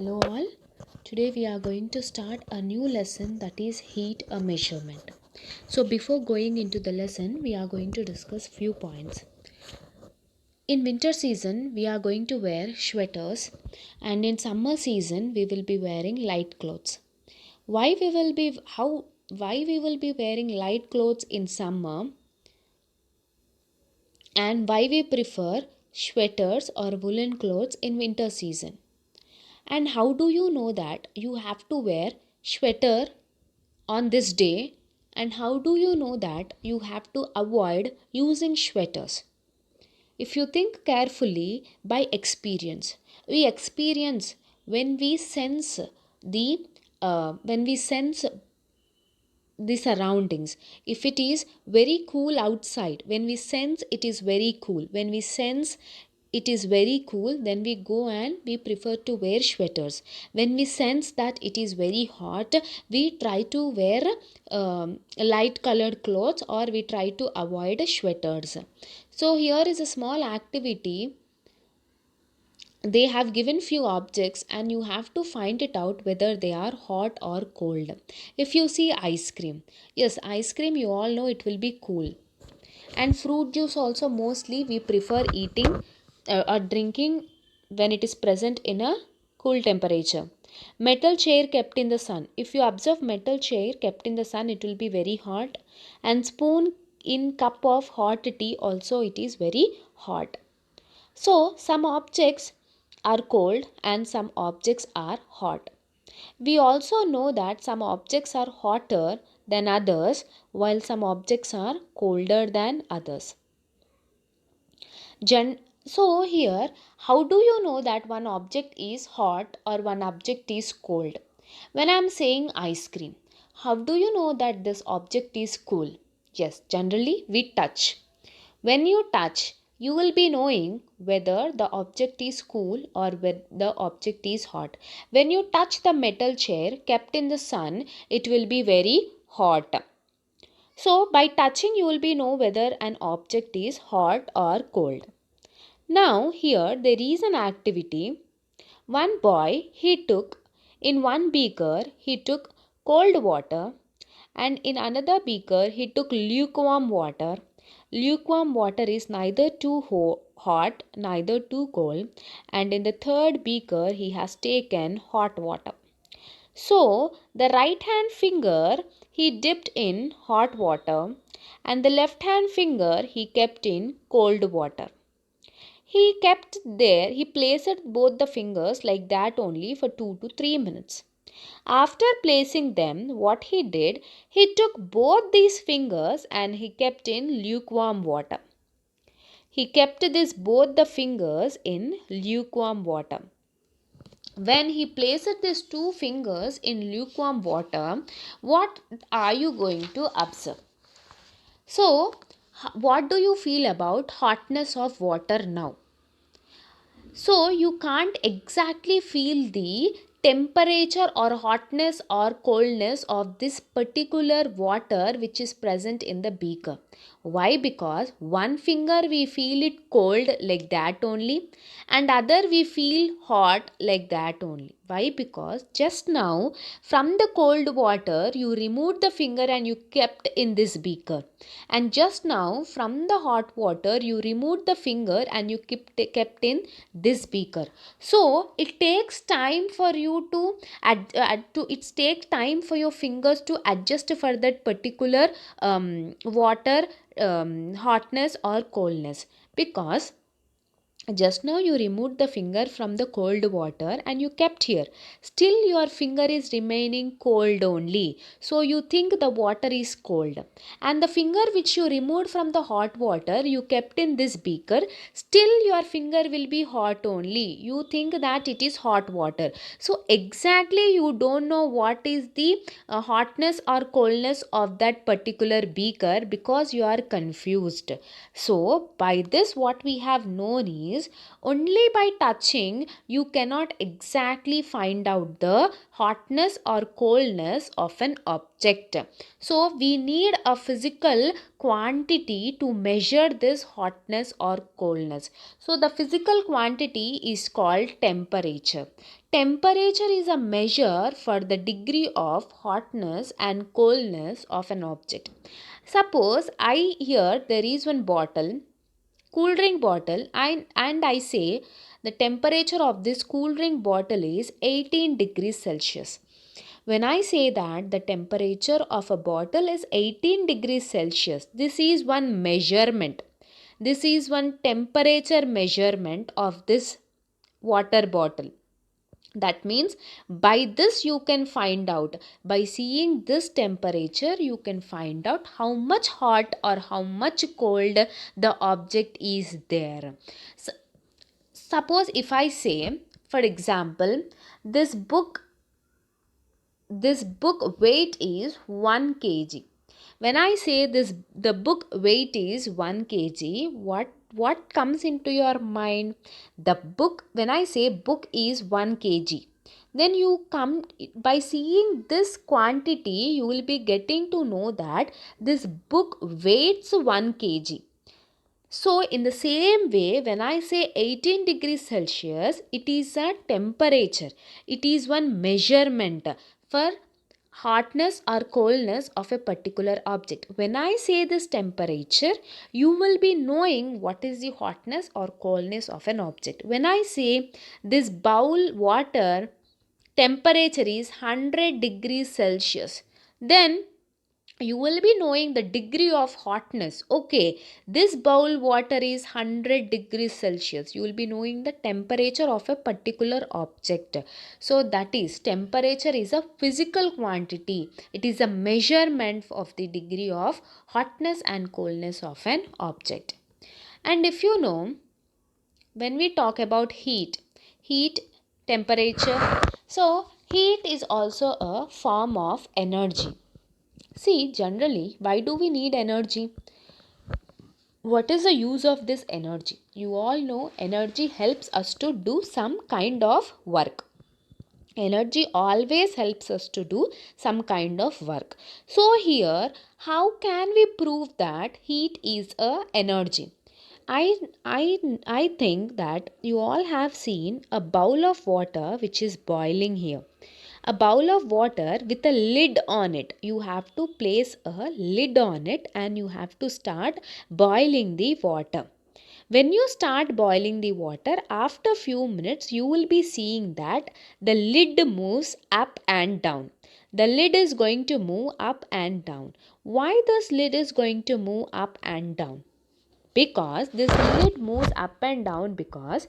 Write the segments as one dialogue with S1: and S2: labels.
S1: Hello all. Today we are going to start a new lesson, that is heat a measurement. So before going into the lesson, we are going to discuss few points. In winter season, we are going to wear sweaters, and in summer season we will be wearing light clothes. Why we will be wearing light clothes in summer, and why we prefer sweaters or woolen clothes in winter season? And how do you know that you have to wear sweater on this day, and how do you know that you have to avoid using sweaters? If you think carefully, by experience, we experience when we sense the surroundings. If it is very cool outside, when we sense it is very cool, when we sense it is very cool, then we go and we prefer to wear sweaters. When we sense that it is very hot, we try to wear light colored clothes, or we try to avoid sweaters. So here is a small activity. They have given few objects and you have to find it out whether they are hot or cold. If you see ice cream, yes, ice cream, you all know it will be cool. And fruit juice also, mostly we prefer eating or drinking when it is present in a cool temperature. Metal chair kept in the sun, if you observe metal chair kept in the sun, it will be very hot. And spoon in cup of hot tea also, it is very hot. So, some objects are cold and some objects are hot. We also know that some objects are hotter than others, while some objects are colder than others. So, here, how do you know that one object is hot or one object is cold? When I am saying ice cream, how do you know that this object is cool? Yes, generally we touch. When you touch, you will be knowing whether the object is cool or whether the object is hot. When you touch the metal chair kept in the sun, it will be very hot. So, by touching, you will be know whether an object is hot or cold. Now, here there is an activity. One boy, in one beaker, he took cold water, and in another beaker, he took lukewarm water. Lukewarm water is neither too hot, neither too cold, and in the third beaker, he has taken hot water. So, the right hand finger he dipped in hot water, and the left hand finger he kept in cold water. He placed both the fingers like that only for 2 to 3 minutes. After placing them, what he did, he took both these fingers and he kept in lukewarm water. He kept both the fingers in lukewarm water. When he placed these two fingers in lukewarm water, what are you going to observe? So, what do you feel about hotness of water now? So you can't exactly feel the temperature or hotness or coldness of this particular water which is present in the beaker. Why? Because one finger we feel it cold like that only, and other we feel hot like that only. Why? Because just now from the cold water you removed the finger and you kept in this beaker, and just now from the hot water you removed the finger and you kept in this beaker. So it takes time for you to it takes time for your fingers to adjust for that particular water hotness or coldness, because just now you removed the finger from the cold water and you kept here. Still your finger is remaining cold only. So you think the water is cold. And the finger which you removed from the hot water you kept in this beaker. Still your finger will be hot only. You think that it is hot water. So exactly you don't know what is the hotness or coldness of that particular beaker, because you are confused. So by this what we have known is, only by touching you cannot exactly find out the hotness or coldness of an object. So we need a physical quantity to measure this hotness or coldness. So the physical quantity is called temperature. Temperature is a measure for the degree of hotness and coldness of an object. Suppose I here there is one bottle, cool drink bottle, and I say the temperature of this cool drink bottle is 18 degrees Celsius. When I say that the temperature of a bottle is 18 degrees Celsius, this is one measurement. This is one temperature measurement of this water bottle. That means by this you can find out, by seeing this temperature you can find out how much hot or how much cold the object is there. So, suppose if I say, for example, this book weight is 1 kg. When I say this the book weight is 1 kg, what comes into your mind? The book, when I say book is 1 kg, then you come, by seeing this quantity you will be getting to know that this book weighs 1 kg. So, in the same way, when I say 18 degrees Celsius, it is a temperature. It is one measurement for hotness or coldness of a particular object. When I say this temperature, you will be knowing what is the hotness or coldness of an object. When I say this bowl water temperature is 100 degrees Celsius, then you will be knowing the degree of hotness. Okay, this bowl water is 100 degrees Celsius. You will be knowing the temperature of a particular object. So that is, temperature is a physical quantity. It is a measurement of the degree of hotness and coldness of an object. And if you know, when we talk about heat, temperature, so heat is also a form of energy. See, generally, why do we need energy? What is the use of this energy? You all know energy helps us to do some kind of work. Energy always helps us to do some kind of work. So here, how can we prove that heat is a energy? I think that you all have seen a bowl of water which is boiling here. A bowl of water with a lid on it. You have to place a lid on it and you have to start boiling the water. When you start boiling the water, after few minutes you will be seeing that the lid moves up and down. The lid is going to move up and down. Why this lid is going to move up and down? Because this lid moves up and down because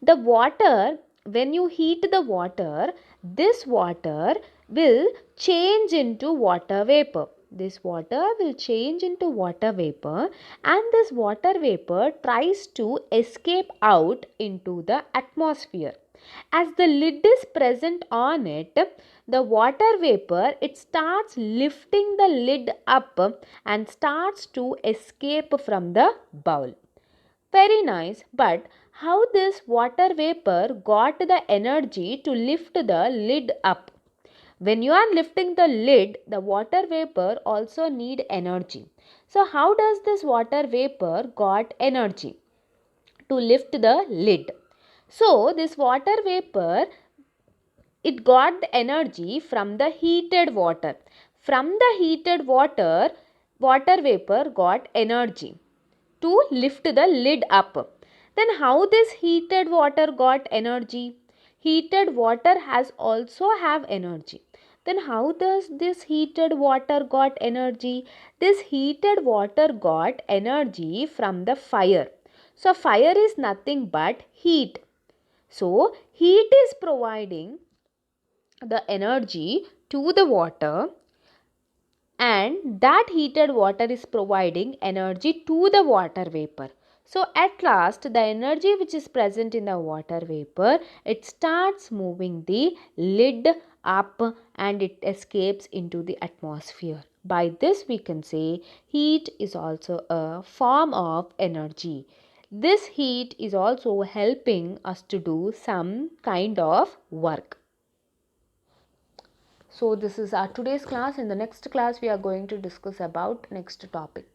S1: the water, when you heat the water, this water will change into water vapor. This water will change into water vapor and this water vapor tries to escape out into the atmosphere. As the lid is present on it, the water vapor, it starts lifting the lid up and starts to escape from the bowl. Very nice, but how this water vapor got the energy to lift the lid up? When you are lifting the lid, the water vapor also need energy. So how does this water vapor got energy to lift the lid? So this water vapor, it got the energy from the heated water. From the heated water, water vapor got energy to lift the lid up. Then how this heated water got energy? Heated water has also have energy. Then how does this heated water got energy? This heated water got energy from the fire. So fire is nothing but heat. So heat is providing the energy to the water and that heated water is providing energy to the water vapor. So at last the energy which is present in the water vapor, it starts moving the lid up and it escapes into the atmosphere. By this we can say heat is also a form of energy. This heat is also helping us to do some kind of work. So this is our today's class. In the next class we are going to discuss about next topic.